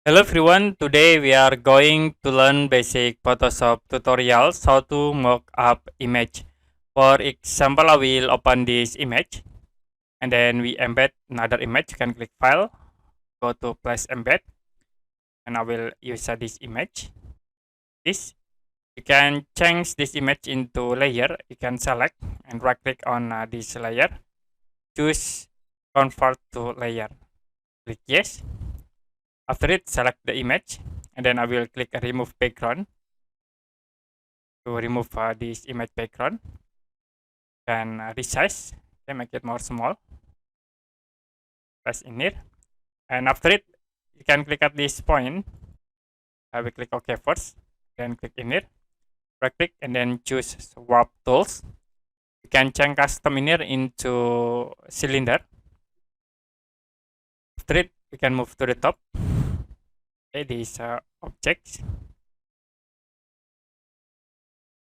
Hello everyone, today we are going to learn basic Photoshop tutorials how to mock up image. For example, I will open this image and then we embed another image. You can click file, go to place embed and I will use this image. This you can change this image into layer. You can select and right click on this layer. Choose convert to layer. Click yes. After it, select the image and then I will click remove background to remove this image background. Can resize, okay, make it more small. Press in here, and after it, you can click at this point. I will click OK first, then click in here, right click, and then choose swap tools. You can change custom in here into cylinder. After it, you can move to the top. Okay, these objects,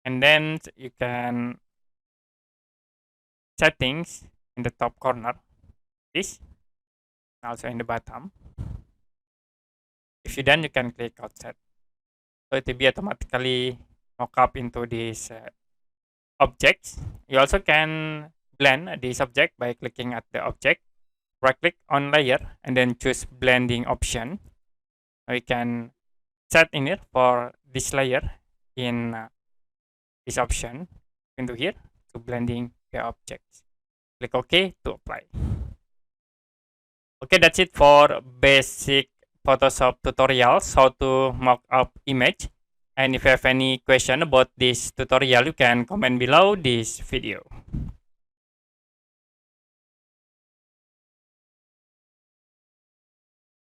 and then you can settings in the top corner. This also in the bottom. If you done, you can click outside. So it will be automatically mock up into these objects. You also can blend this object by clicking at the object, right click on layer, and then choose blending option. We can set in here for this layer in this option into here to blending the objects. Click OK to apply. Okay, that's it for basic Photoshop tutorials how to mock up image. And if you have any question about this tutorial, you can comment below this video.